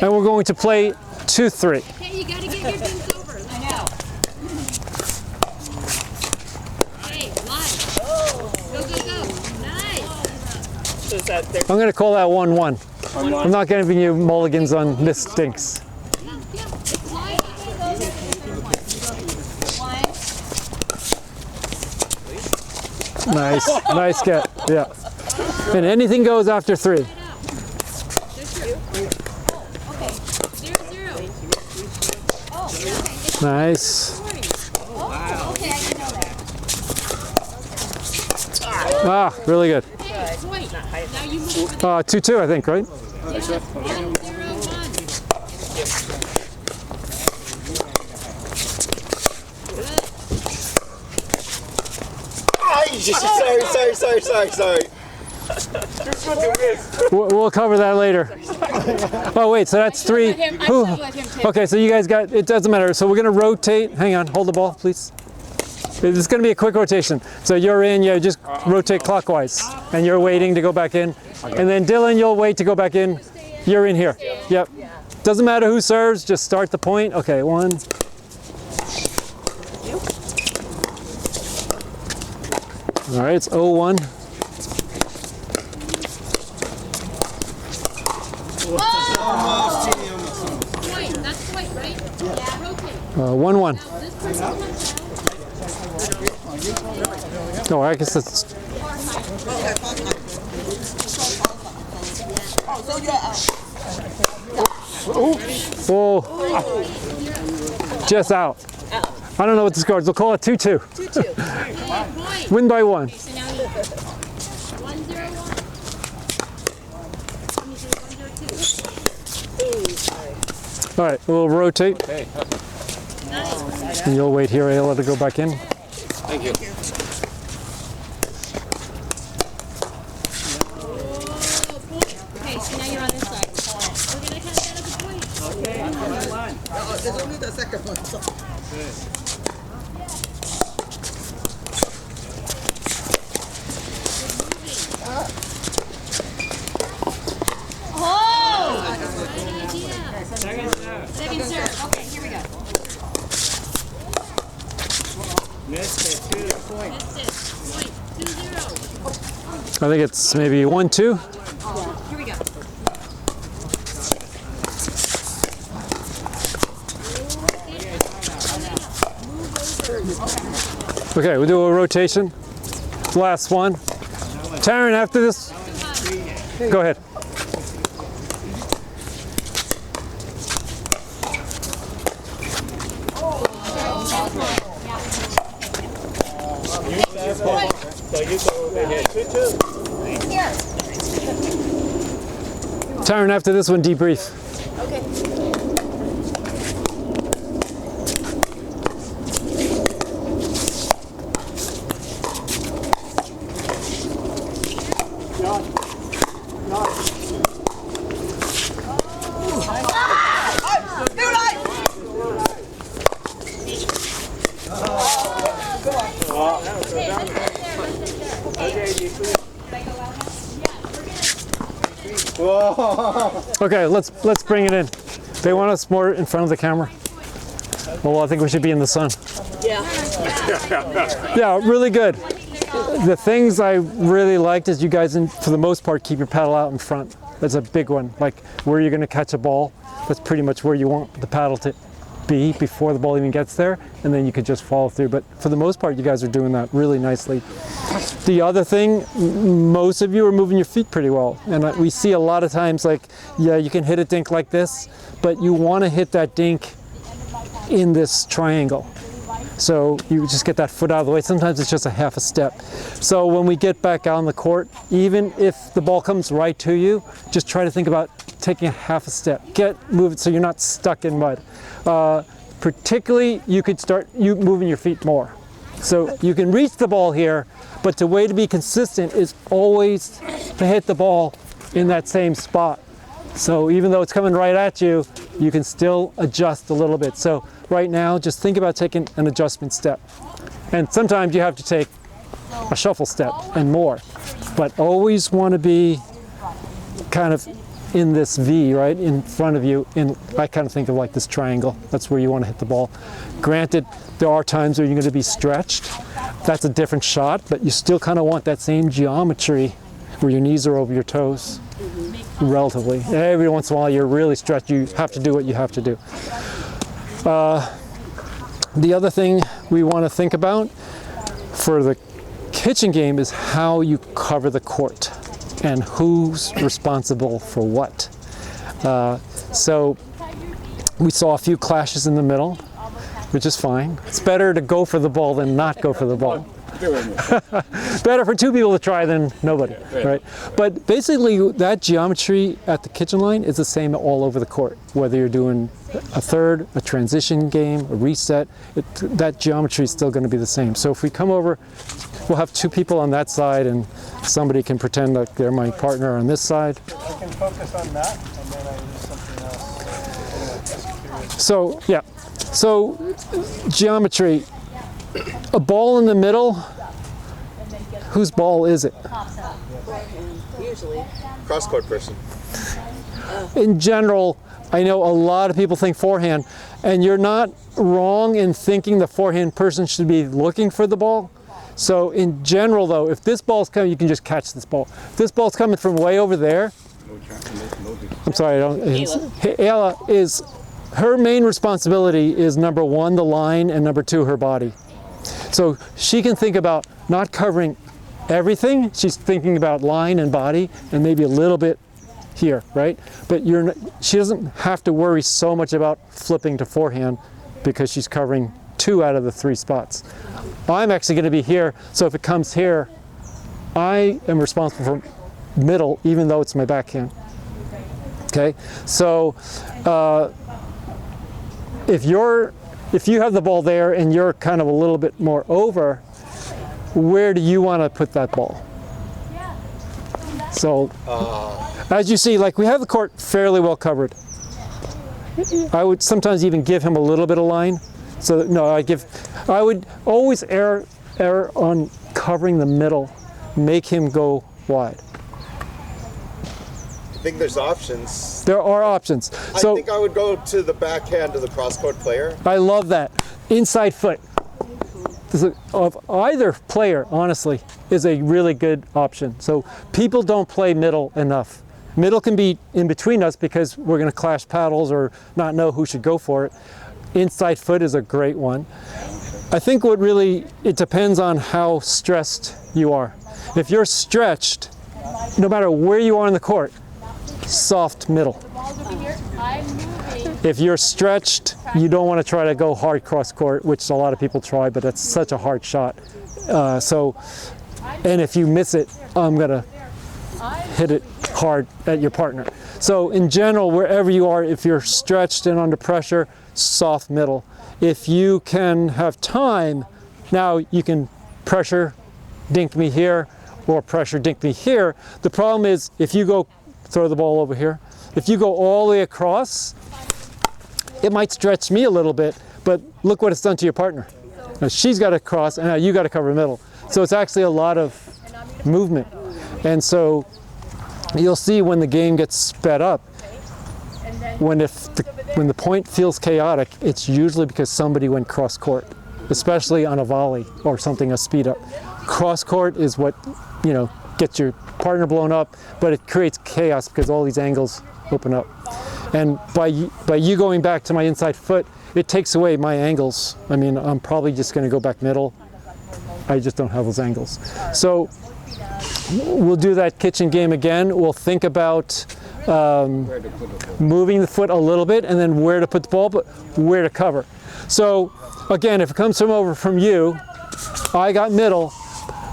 And we're going to play 2-3. Okay, you gotta get your things over. Let's go. Hey, line. Go, go, go. Nice. I'm going to call that 1-1. I'm not giving you mulligans on missed stinks. Nice, nice get, yeah. And anything goes after 3. Okay. 0-0. Nice. Ah, really good. 2-2, I think, right? Sorry. We'll cover that later. Oh wait, so that's 3. Whew. Okay, so you guys got, it doesn't matter. So we're gonna rotate. Hang on, hold the ball, please. This is gonna be a quick rotation. So you're in, you just rotate clockwise. And you're waiting to go back in. And then Dylan, you'll wait to go back in. You're in here. Yep. Doesn't matter who serves, just start the point. Okay, 1. All right, it's 0-1. That's point, right? Yeah. Rotate. 1-1. No, I guess that's. Oh, just out. I don't know what the score is. We'll call it 2-2. 2-2. Win by 1. So now you 1-0-1. All right, we'll rotate. And you'll wait here. I'll let it go back in. Thank you. Okay, so now you're on this side. We're gonna count that as a point. There's only the second one. Second serve. Okay, here we go. Missed it. 2 point. Missed it. Point. 2-0. I think it's maybe 1-2. Here we go. Okay, we'll do a rotation. Last one. Taryn, after this, go ahead. So you go over here. 2-2. Taryn, after this one, debrief. Okay. Okay, let's bring it in. They want us more in front of the camera. Well, I think we should be in the sun. Yeah, really good. The things I really liked is you guys, for the most part, keep your paddle out in front. That's a big one. Like where you're going to catch a ball, that's pretty much where you want the paddle to be before the ball even gets there, and then you could just follow through. But for the most part, you guys are doing that really nicely. The other thing, most of you are moving your feet pretty well, and we see a lot of times like, yeah, you can hit a dink like this, but you want to hit that dink in this triangle. So you just get that foot out of the way. Sometimes it's just a half a step. So when we get back out on the court, even if the ball comes right to you, just try to think about taking a half a step. Move it so you're not stuck in mud. Particularly, you could start moving your feet more. So you can reach the ball here, but the way to be consistent is always to hit the ball in that same spot. So even though it's coming right at you, you can still adjust a little bit. So right now, just think about taking an adjustment step. And sometimes you have to take a shuffle step and more, but always want to be kind of in this V, right, in front of you, I kind of think of like this triangle. That's where you want to hit the ball. Granted, there are times where you're going to be stretched. That's a different shot, but you still kind of want that same geometry where your knees are over your toes, relatively. Every once in a while you're really stretched, you have to do what you have to do. The other thing we want to think about for the kitchen game is how you cover the court and who's responsible for what. So we saw a few clashes in the middle, which is fine. It's better to go for the ball than not go for the ball. Better for two people to try than nobody, right? But basically that geometry at the kitchen line is the same all over the court. Whether you're doing a third, a transition game, a reset, that geometry is still going to be the same. So if we come over, we'll have two people on that side and somebody can pretend like they're my partner on this side. I can focus on that and then I do something else. So yeah, so geometry. A ball in the middle, whose ball is it? Usually. Cross-court person. In general, I know a lot of people think forehand, and you're not wrong in thinking the forehand person should be looking for the ball. So in general though, if this ball's coming, you can just catch this ball. If this ball's coming from way over there, I'm sorry, I don't, Ayla is, her main responsibility is number one, the line, and number two, her body. So she can think about not covering everything. She's thinking about line and body and maybe a little bit here, right? But she doesn't have to worry so much about flipping to forehand because she's covering 2 out of the 3 spots. I'm actually going to be here, so if it comes here, I am responsible for middle even though it's my backhand. Okay, so if you have the ball there and you're kind of a little bit more over, where do you want to put that ball? So, as you see, like we have the court fairly well covered. I would sometimes even give him a little bit of line. So no, I would always err on covering the middle, make him go wide. I think there's options. There are options. So I think I would go to the backhand of the cross-court player. I love that. Inside foot of either player, honestly, is a really good option. So people don't play middle enough. Middle can be in between us because we're going to clash paddles or not know who should go for it. Inside foot is a great one. I think it depends on how stressed you are. If you're stretched, no matter where you are in the court, soft middle. If you're stretched, you don't want to try to go hard cross court, which a lot of people try, but that's such a hard shot. And if you miss it, I'm gonna hit it hard at your partner. So in general, wherever you are, if you're stretched and under pressure, soft middle. If you can have time, now you can pressure dink me here or pressure dink me here. The problem is if you go throw the ball over here. If you go all the way across, it might stretch me a little bit, but look what it's done to your partner. Now she's got to cross, and now you got to cover middle. So it's actually a lot of movement. And so you'll see when the game gets sped up, when the point feels chaotic, it's usually because somebody went cross court, especially on a volley or something, a speed up. Cross court is what, gets your partner blown up, but it creates chaos because all these angles open up. And by you going back to my inside foot, it takes away my angles. I mean, I'm probably just going to go back middle. I just don't have those angles. So we'll do that kitchen game again. We'll think about moving the foot a little bit and then where to put the ball, but where to cover. So again, if it comes from you, I got middle.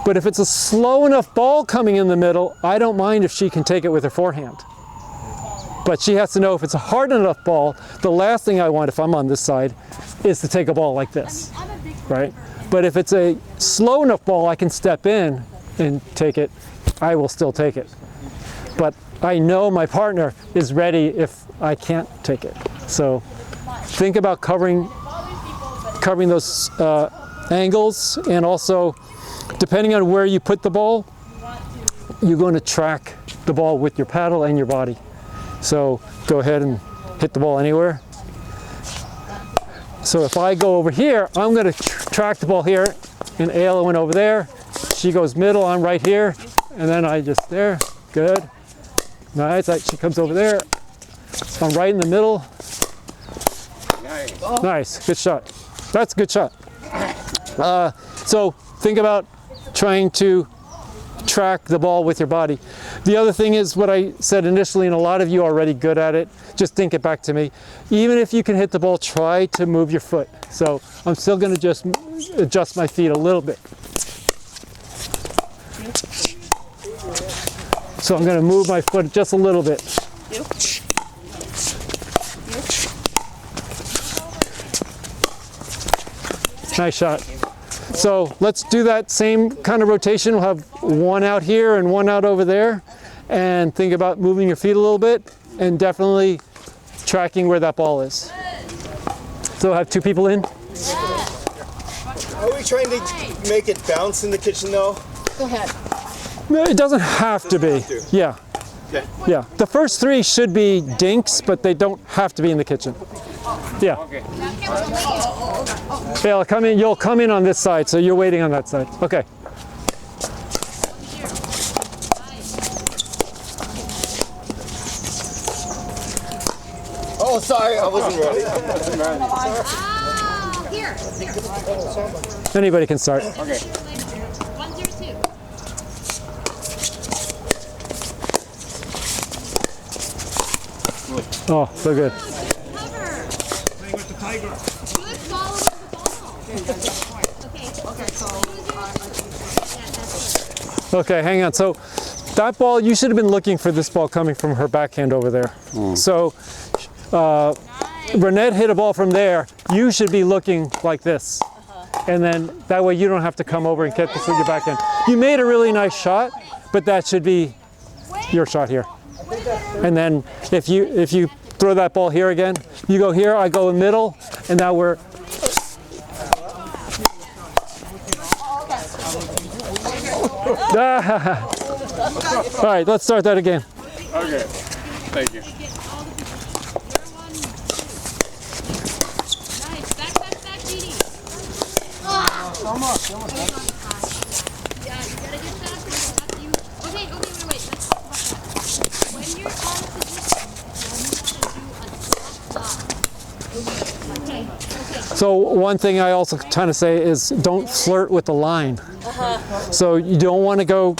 But if it's a slow enough ball coming in the middle, I don't mind if she can take it with her forehand. But she has to know if it's a hard enough ball, the last thing I want if I'm on this side is to take a ball like this, right? But if it's a slow enough ball, I can step in and take it, I will still take it. But I know my partner is ready if I can't take it. So think about covering those angles, and also depending on where you put the ball, you're going to track the ball with your paddle and your body. So go ahead and hit the ball anywhere. So if I go over here, I'm going to track the ball here, and Ayla went over there. She goes middle, I'm right here, and then I just there. Good. Nice. She comes over there. I'm right in the middle. Nice. Nice. Good shot. That's a good shot. So think about trying to track the ball with your body. The other thing is what I said initially, and a lot of you are already good at it. Just think it back to me. Even if you can hit the ball, try to move your foot. So I'm still going to just adjust my feet a little bit. So I'm going to move my foot just a little bit. Nice shot. So let's do that same kind of rotation. We'll have one out here and one out over there. And think about moving your feet a little bit and definitely tracking where that ball is. So have two people in. Are we trying to make it bounce in the kitchen though? Go ahead. No, it doesn't have to be. Yeah. Okay. Yeah. The first three should be dinks, but they don't have to be in the kitchen. Yeah. Ayla, come in. You'll come in on this side, so you're waiting on that side. Okay. Oh, sorry, I wasn't ready. Ah, here. Anybody can start. Okay. 102. Oh, so good. Cover. Playing with the tiger. Good follow with the ball. Okay, so yeah, that's it. Okay, hang on. So that ball, you should have been looking for this ball coming from her backhand over there. So Renette hit a ball from there. You should be looking like this. And then that way you don't have to come over and get this with your backhand. You made a really nice shot, but that should be your shot here. And then if you throw that ball here again, you go here, I go in middle, and now we're all right, let's start that again. Okay. Thank you. Nice. Back, Didi. Yeah, you gotta get faster. Okay, wait. Let's talk about that. When you're on position, you want to do a soft lock. Okay. So one thing I also trying to say is don't flirt with the line. So you don't want to go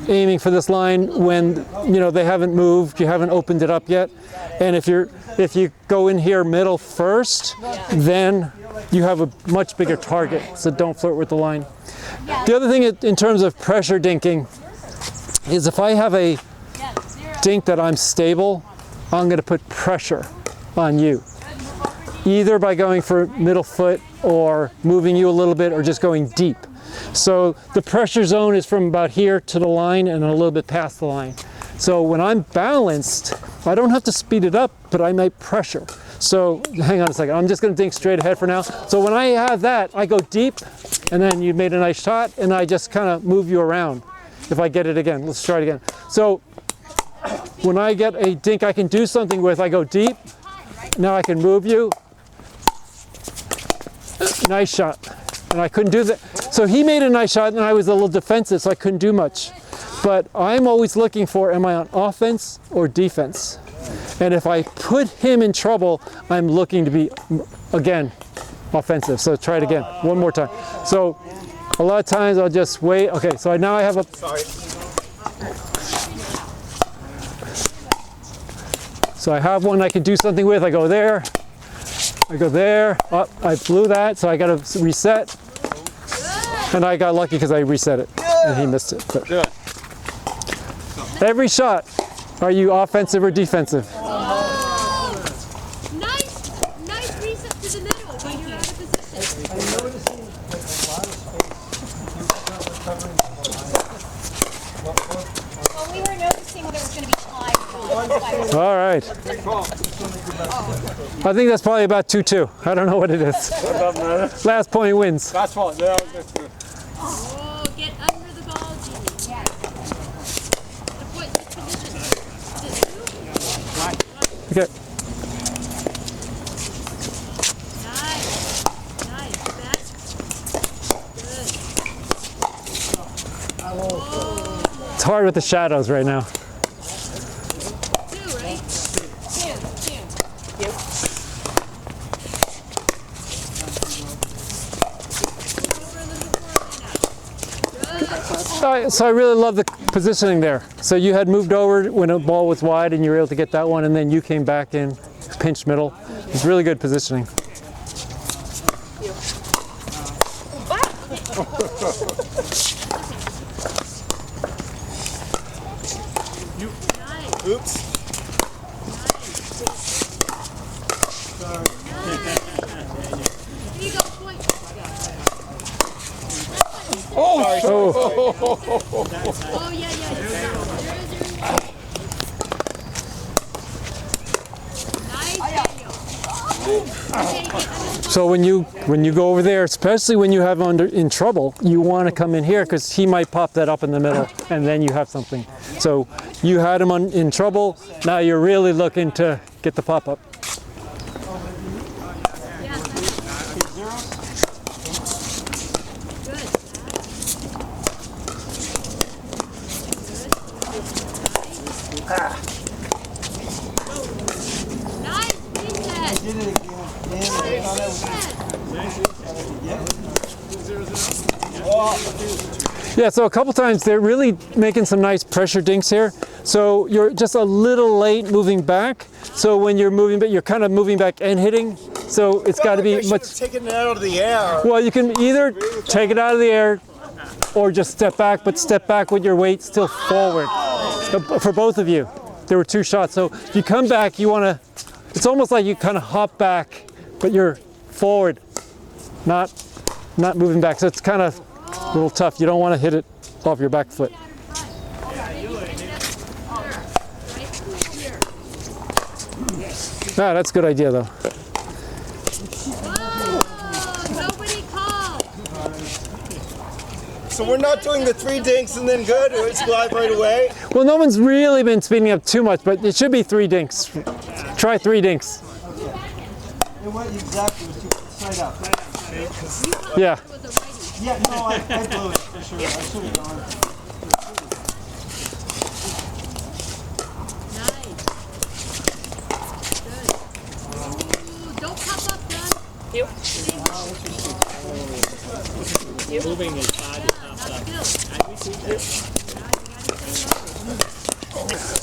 aiming for this line when they haven't moved, you haven't opened it up yet. And if you go in here middle first, then you have a much bigger target. So don't flirt with the line. The other thing in terms of pressure dinking is if I have a dink that I'm stable, I'm going to put pressure on you. Either by going for middle foot or moving you a little bit or just going deep. So the pressure zone is from about here to the line and a little bit past the line. So when I'm balanced, I don't have to speed it up, but I might pressure. So hang on a second, I'm just going to dink straight ahead for now. So when I have that, I go deep, and then you made a nice shot, and I just kind of move you around. If I get it again, let's try it again. So when I get a dink I can do something with, I go deep. Now I can move you. Nice shot. And I couldn't do that. So he made a nice shot and I was a little defensive, so I couldn't do much. But I'm always looking for, am I on offense or defense? And if I put him in trouble, I'm looking to be, again, offensive. So try it again, one more time. So a lot of times I'll just wait. Okay, so now I have a... Sorry. So I have one I can do something with. I go there. I go there. Oh, I blew that, so I got to reset. And I got lucky because I reset it, and he missed it. But every shot, are you offensive or defensive? Nice reset to the middle when you're out of position. I'm noticing like a lot of space. Well, we were noticing there was going to be time. All right. I think that's probably about 2-2. I don't know what it is. Last point wins. That's fine. Yeah, that's good. Oh, get under the ball, Genie. Yes. The foot position. Is it two? hard with the shadows right now. 2, right? 2. So I really love the positioning there. So you had moved over when the ball was wide and you were able to get that one, and then you came back in, pinch middle. It's really good positioning. Oops. Here you go, point. Oh, Oh, yeah. Nice, Daniel. so when you go over there, especially when you have in trouble, you want to come in here because he might pop that up in the middle, and then you have something. So you had him in trouble. Now you're really looking to get the pop up. Nice, defense. Did it again. Damn, I thought that was Yeah, so a couple times they're really making some nice pressure dinks here. So you're just a little late moving back. So when you're moving back, you're kind of moving back and hitting. So it's got to be much. Taking it out of the air. Well, you can either take it out of the air or just step back, but step back with your weight still forward. For both of you, there were 2 shots. So if you come back, you want to, it's almost like you kind of hop back, but you're forward, not moving back. So it's kind of a little tough. You don't want to hit it off your back foot. Ah, that's a good idea though. Nobody called. So we're not doing the 3 dinks and then good, or it's live right away? Well, no one's really been speeding up too much, but it should be 3 dinks. Try 3 dinks. And what exactly was side up? Yeah. Yeah, no, I blew it for sure. I should have gone. Nice. Good. Ooh, don't pop up, John. Moving inside the top.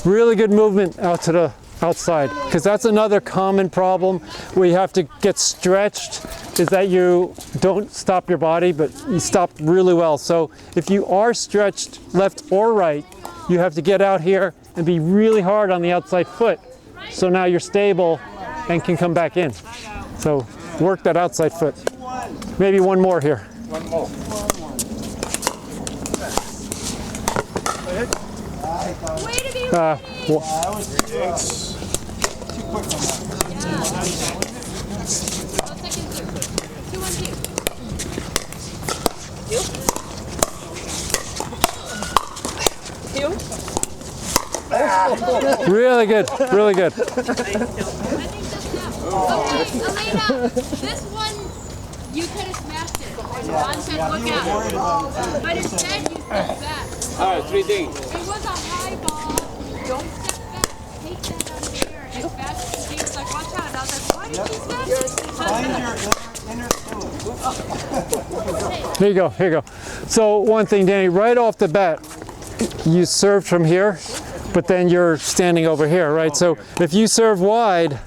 Really good movement out to the outside, because that's another common problem where you have to get stretched, is that you don't stop your body, but you stop really well. So if you are stretched left or right, you have to get out here and be really hard on the outside foot. So now you're stable and can come back in. So work that outside foot. Maybe one more here. Way to be Uh, ready. I was too quick on that. Really good, really good. I think that's enough. Okay, Elena, this one, you could have smashed it. Ron said, look out. But instead, you stepped back. All right, 3 things. It was a high ball. Don't step back. Take that out of the air as fast as you can. He's like, watch out. And I was like, why did you smash it? Find your inner fluid. Here you go, here you go. So one thing, Danny, right off the bat, you served from here, but then you're standing over here, right? So if you serve wide,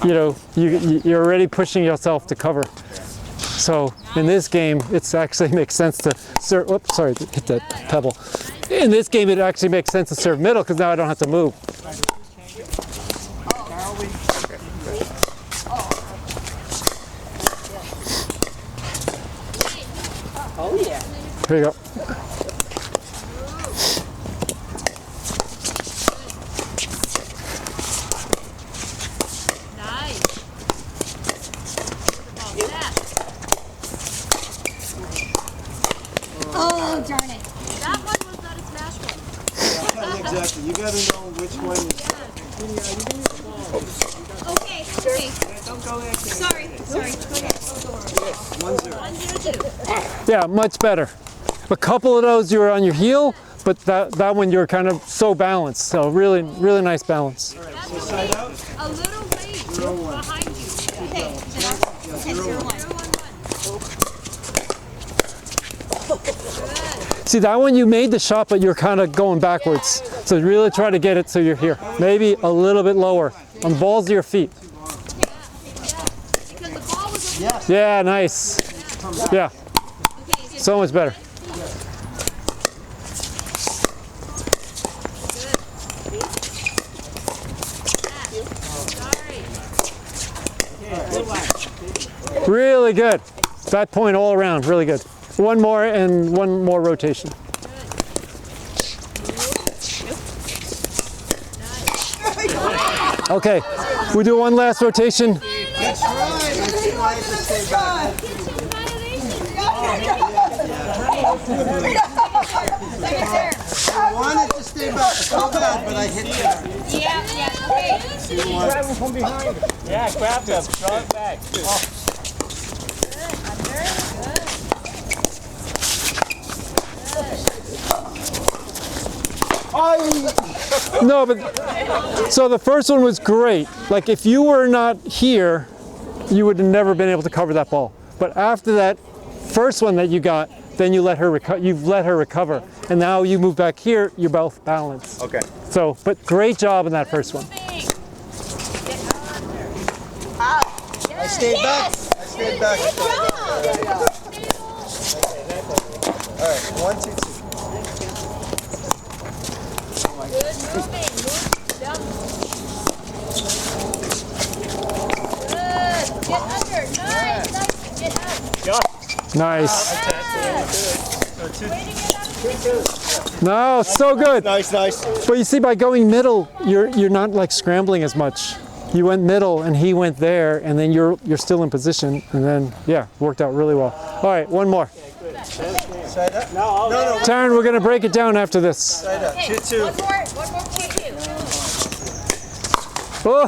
you know, you're already pushing yourself to cover. So in this game, it actually makes sense to serve, oops, sorry, hit that pebble. In this game, it actually makes sense to serve middle because now I don't have to move. Oh, yeah. Here you go. Nice. Oh, darn it. That one was not a smash one. Exactly. You got to know which one is. Okay, okay. Sorry. Okay. 1-0-2. Yeah, much better. A couple of those you were on your heel, but that one you're kind of so balanced. So really nice balance. That's okay. A little weight behind you. Okay, okay, 0-1. See, that one you made the shot, but you're kind of going backwards. So really try to get it so you're here. Maybe a little bit lower on the balls of your feet. Because the ball was over Yeah, nice. Yeah, so much better. Really good. That point all around, really good. One more and one more rotation. Okay, we do one last rotation. That's right. I feel like to stay back. I wanted to stay back so bad, but I hit you. Yeah, okay. Grab him from behind. Yeah, grab them. Draw it back. No, but so the first one was great. Like if you were not here, you would have never been able to cover that ball. But after that first one that you got, then you let her you've let her recover, and now you move back here. You're both balanced. Okay. So, but great job in that first one. I stayed back. I stayed back. All right. 1, 2, 3. Good moving. Jump. Good. Get under. Nice. Get up. Nice. Way to get up. No, so good. Nice, nice. But you see, by going middle, you're not like scrambling as much. You went middle, and he went there, and then you're still in position, and then yeah, worked out really well. All right, one more. Side up. No, No. Taryn, we're gonna break it down after this. Side up. Okay, 2-2. one more Q2.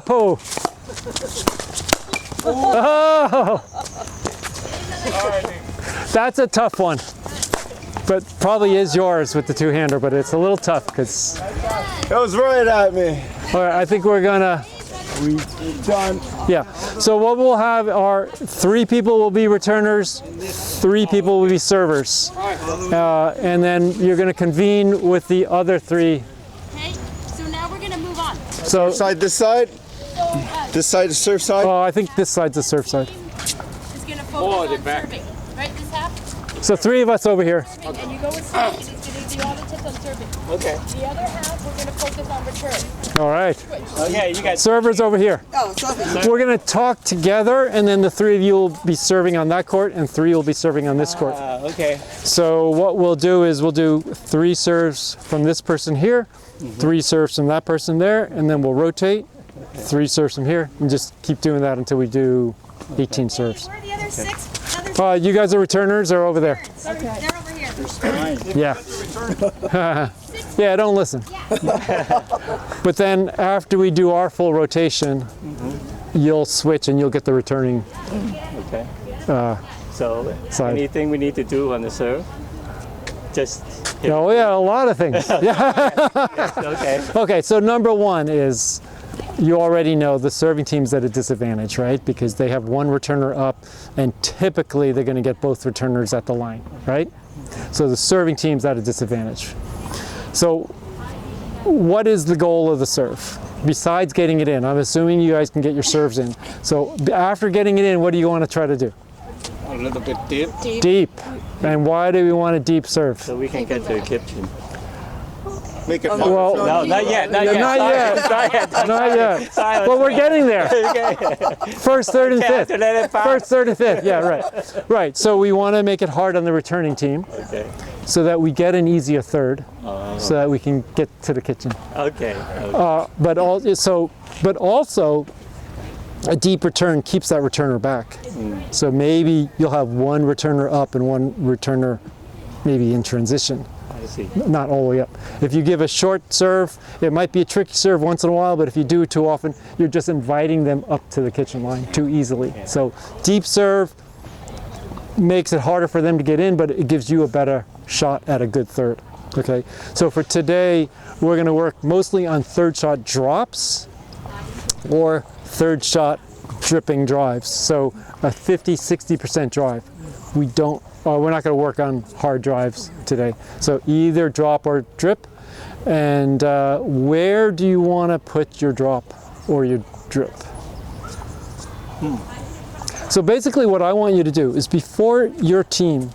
Oh. Oh. That's a tough one, but probably is yours with the two-hander, but it's a little tough because, That was right at me. all right, I think we're gonna, Done. yeah. So what we'll have are 3 people will be returners, 3 people will be servers. And then you're gonna convene with the other 3. Okay, so now we're going to move on. So, Side this side. This side is serve side. oh, I think this side's the serve side. Is going to Oh, focus the on back. serving. Right, this half? So 3 of us over here. And you go with serving, and he's going to do all the tips on serving. Okay. The other half, we're going to focus on return. All right. Okay, you guys. Servers over here. Oh, sorry. We're gonna talk together, and then the 3 of you will be serving on that court, and 3 will be serving on this court. Okay. So what we'll do is we'll do 3 serves from this person here, 3 serves from that person there, and then we'll rotate. 3 serves from here, and just keep doing that until we do 18 serves. Where are the other 6? Other You guys are returners, or over there? They're over here. Yeah. Yeah, don't listen. But then after we do our full rotation, you'll switch and you'll get the returning Okay. So, side. anything we need to do on the serve? Just hit. Oh yeah, a lot of things. Yeah. Okay. Okay, so number 1 is you already know the serving team's at a disadvantage, right? Because they have 1 returner up, and typically they're going to get both returners at the line, right? So the serving team's at a disadvantage. So what is the goal of the serve? Besides getting it in, I'm assuming you guys can get your serves in. So after getting it in, what do you want to try to do? A little bit deep. Deep. And why do we want a deep serve? So we can get to the kitchen. Make it Well, No, not yet. Not yet. Not yet. Not yet. Not yet. Silence. But we're getting there. Okay. First, third, and Okay, I have to fifth. let it pass. First, third, and fifth. Yeah, right. Right. So we want to make it hard on the returning team Okay. so that we get an easier third, so that we can get to the kitchen. Okay. But also, a deep return keeps that returner back. So maybe you'll have 1 returner up and 1 returner maybe in transition. I see. Not all the way up. If you give a short serve, it might be a tricky serve once in a while, but if you do it too often, you're just inviting them up to the kitchen line too easily. So deep serve makes it harder for them to get in, but it gives you a better shot at a good third. Okay, so for today, we're going to work mostly on third shot drops or third shot dripping drives. So a 50-60% drive. We're not going to work on hard drives today. So either drop or drip. And where do you want to put your drop or your drip? So basically what I want you to do is before your team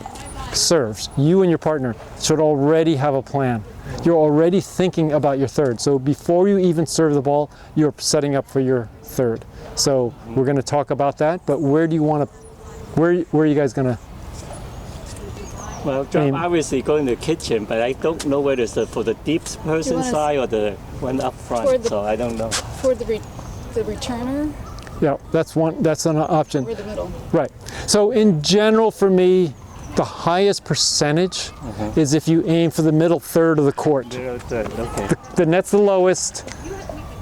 serves, you and your partner should already have a plan. You're already thinking about your third. So before you even serve the ball, you're setting up for your third. So we're going to talk about that, but where do you want to, where are you guys going to? Well, drop obviously go in the kitchen, but I don't know whether it's for the deep person side or the one up front, so I don't know. For the returner Yeah, that's an option. or the middle? Right. So in general for me, the highest percentage is if you aim for the middle third of the court. Okay. The net's the lowest.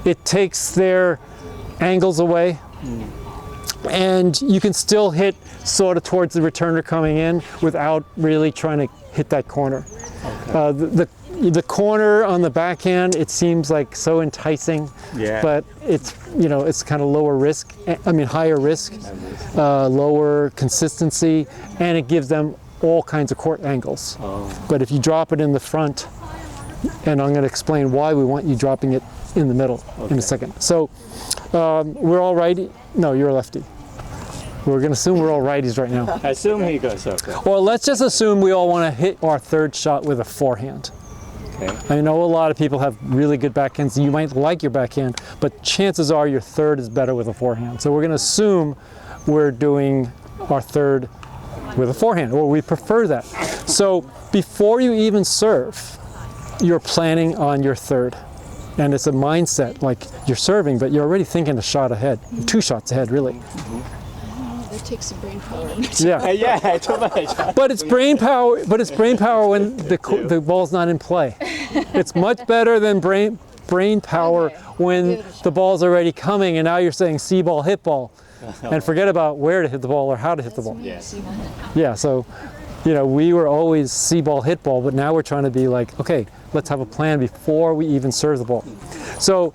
It takes their angles away. And you can still hit sort of towards the returner coming in without really trying to hit that corner. The corner on the backhand, it seems like so enticing, but it's it's kind of lower risk. I mean higher risk, lower consistency, and it gives them all kinds of court angles. But if you drop it in the front, and I'm going to explain why we want you dropping it in the middle in a second. So we're all righty. No, you're a lefty. We're going to assume we're all righties right now. I assume he goes okay. Well, let's just assume we all want to hit our third shot with a forehand. Okay. I know a lot of people have really good backhands. You might like your backhand, but chances are your third is better with a forehand. So we're going to assume we're doing our third with a forehand, or we prefer that. So before you even serve, you're planning on your third. And it's a mindset, like you're serving, but you're already thinking a shot ahead, 2 shots ahead, really. That takes some brain power. Yeah. Yeah, too much. But it's brain power. But it's brain power when the ball's not in play. It's much better than brain power when the ball's already coming, and now you're saying see ball, hit ball, and forget about where to hit the ball or how to hit the ball. Yeah. So, we were always see ball, hit ball, but now we're trying to be like, okay, let's have a plan before we even serve the ball. So